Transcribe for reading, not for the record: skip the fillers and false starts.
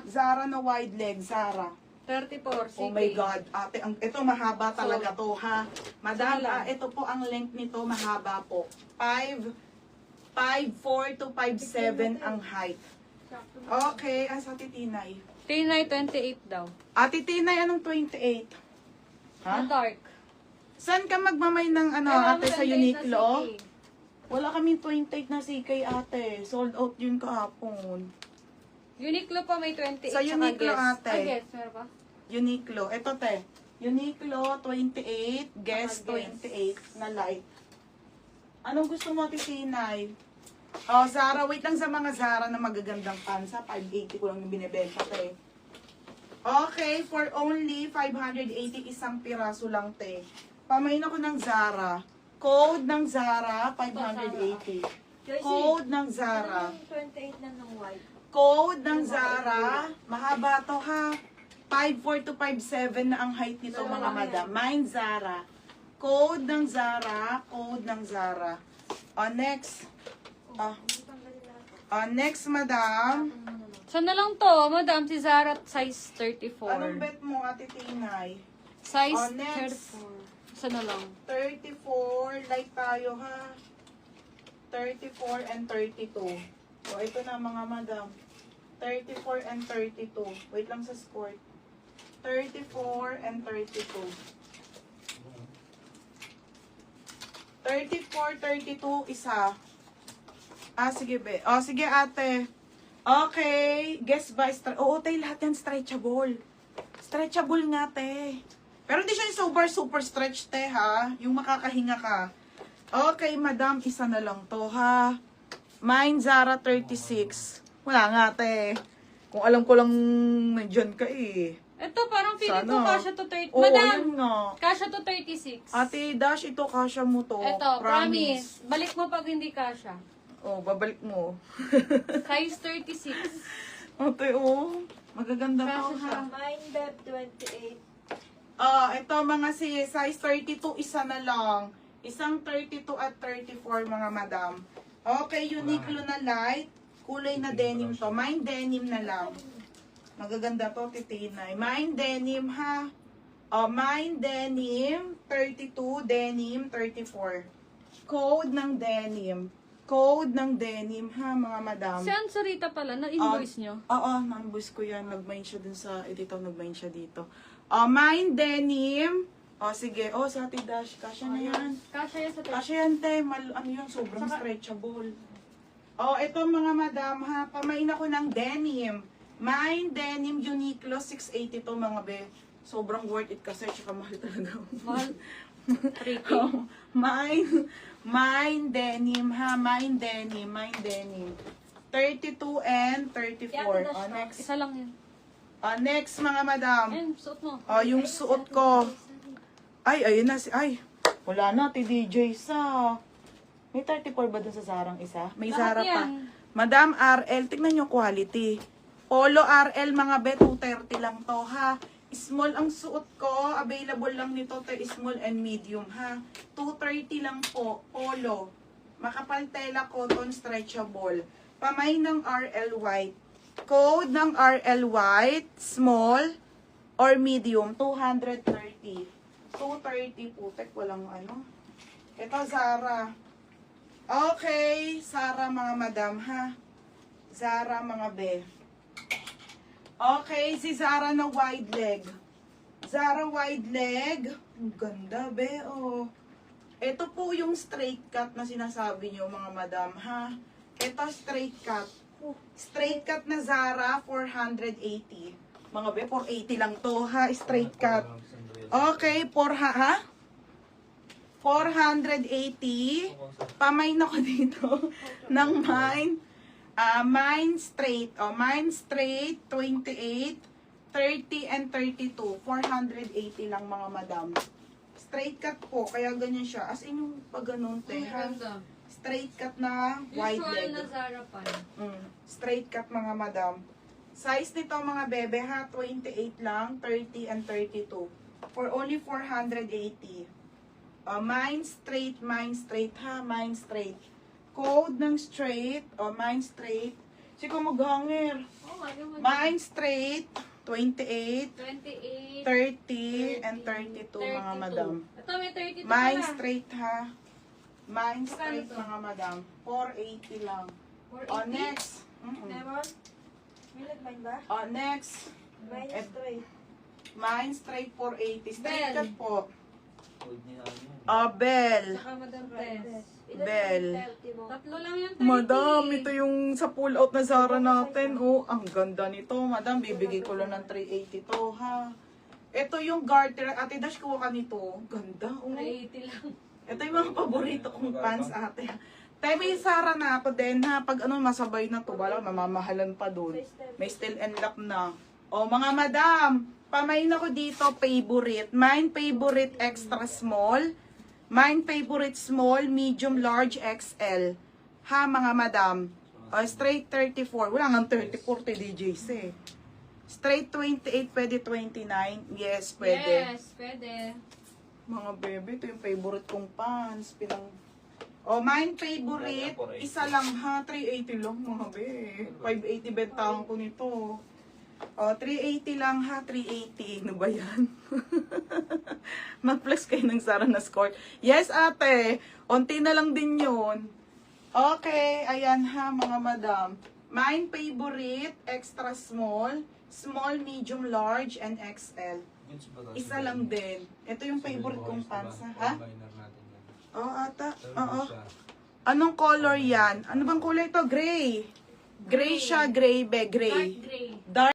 Zara na wide leg, Zara. 34, CK. Oh my God, ate, ito mahaba talaga to, ha? Madam, ito po ang length nito, mahaba po. 5'4" to 5'7" ang height. Okay, sa titinay. Tinay 28 daw. Ate Tinay, anong 28? Na dark. Saan ka magmamay ng ate, sa Uniqlo? Wala kaming 28 na CK, ate. Sold out yun kahapon. Uniqlo pa may 28. Sa Uniqlo, ate. Guess, meron pa? Uniqlo. Ito, te. Uniqlo, 28. Guess, 28 na light. Anong gusto mo, Ate Tinay? Oh, Zara. Wait lang sa mga Zara na magagandang pansa. 580 ko lang yung binibenta, te. Okay, for only 580, isang piraso lang, te. Pamain ako ng Zara. Code ng Zara, 580. Code ng Zara. 28 na ng white. Code ng Zara. Mahaba to, ha? 5'4" to 5'7" na ang height nito, mga madam. Mine, Zara. Code ng Zara. Code ng Zara. Next. Next, madam. Saan na lang to, madam? Si Zara, size 34. Anong bet mo, Ate Tinay? Size Next. 34. Saan na lang? 34. Like tayo, ha? 34 and 32. So, ito na, mga madam. 34 and 32. Wait lang sa score. 34 and 32. 34, 32, isa. Sige, be. Sige, ate. Okay. Guess by Oo, tayo lahat yan stretchable. Stretchable nga, te. Pero hindi siya super stretch, te, ha? Yung makakahinga ka. Okay, madam. Isa na lang to, ha? Mine, Zara, 36. Wala nga, te. Kung alam ko lang nandyan ka, eh. Ito, parang feeling ko Sana. kasha to 30. Oo, Madam, yun nga. kasha to 36. Ate, Dash, ito kasha mo to. Ito, promise. Balik mo pag hindi kasha. Babalik mo. Size 36. Ate, magaganda to, ha? Mine Beb 28. Ito mga size 32, isa na lang. Isang 32 at 34, mga madam. Okay, Uniqlo na light. Kulay na denim to. Mine denim na lang. Magaganda to, titinay. Mine denim, ha? Mine denim, 32, denim, 34. Code ng denim. Code ng denim, ha, mga madam. Si Ansorita pala, na-invoice nyo? Oo, na-invoice ko yan. Nag-mine siya dun sa, dito, nag-mine siya dito. Mine denim. Sige. Sa Ate Dash, kasya na yan. Kasha yan sa 30. Kasya yan, te. Ano yun, sobrang stretchable. Ito mga madam, ha. Pamain ako ng denim. Mine denim Uniqlo 680 to, mga be. Sobrang worth it kasi, tsaka mahal talaga. Mahal. 3K. Mine denim, ha. Mine denim. 32 and 34. Next. Isa lang yun. Next, mga madam. Ayun, suot mo. Yung suot ko. Ayun na. Wala na, DJ sa. May 34 ba dun sa Zarang isa? May Lahat Zara pa. yan. Madam RL, tignan nyo quality. Polo RL, mga be, 230 lang to, ha. Small ang suot ko. Available lang nito, small and medium, ha. 230 lang po. Polo. Makapal tela, cotton, stretchable. Pamay ng RL white. Code ng RL white, small or medium, 230. 230 putek, walang ano. Ito, Zara. Okay, Zara, mga madam, ha. Zara, mga be. Okay, si Zara na wide leg. Zara wide leg. Ang ganda, be, Ito po yung straight cut na sinasabi nyo, mga madam, ha. Ito, straight cut. Straight cut na Zara, 480. Mga be, 480 lang to, ha. Straight cut. Okay, 480. Pamain ako dito ng mine. Mine straight. Mine straight, 28, 30, and 32. 480 lang, mga madam. Straight cut po, kaya ganyan siya. As in yung pag ganun, te, ha? Straight cut na wide leg. Usual na Zara pa. Straight cut, mga madam. Size nito, mga bebe, ha? 28 lang, 30, and 32. For only 480. Mine straight, ha? Mine straight. Code ng straight, mine straight. Sige, maghangir. Mine straight, 28, 28, 30, and 32, mga madam. Ito may 32 Mine pala. straight, ha? Mine straight, Magkano to? mga madam. 480 lang. 480. O, next. Meron? May nagmine ba? O, next. Mine Eh, straight. Mine straight, 480. Straight Bell. cut po. Huwag niya ano yan. O, Bell. Saka Madam Tess. Ilan Bell. yung 30 mo? Tatlo lang yung 30. Madam, ito yung sa pull out na Zara natin. Oh, ang ganda nito, madam. Bibigay ko lang ng 380 to, ha. Ito yung garter. Ate Dash, kuha ka nito. Ganda, oh. 380 lang. Ito yung mga paborito kong pants, ate. Tayo may Zara na ako din, ha. Pag ano, masabay na to, wala, mamamahalan pa dun. May still and lock na. O, mga madam, pamain ako dito, favorite. Mine favorite extra small. Mine favorite small, medium, large, XL. Ha, mga madam. O, straight 34. Wala nga 34 DJs eh. Straight 28, pwede 29. Yes, pwede. Yes, pwede. Mga bebe, ito yung favorite kong pants. O, mine favorite, isa lang ha, 380 lang mga be. 580 bentahan ko nito. O, 380 lang ha, 380. Ano ba yan? Mag-flex kayo ng Zara na skirt. Yes, ate. Onti na lang din yun. Okay, ayan ha, mga madam. Mine favorite, extra small, small, medium, large, and XL. Goods ba to? Isa lang din. Ito yung favorite kong pants, ha? Minor natin yan. Oo, ata. Sabi Oo. ko siya, Anong color yan? Ano bang kulay to? Gray. Gray siya, gray, be, Dark gray. gray. Dark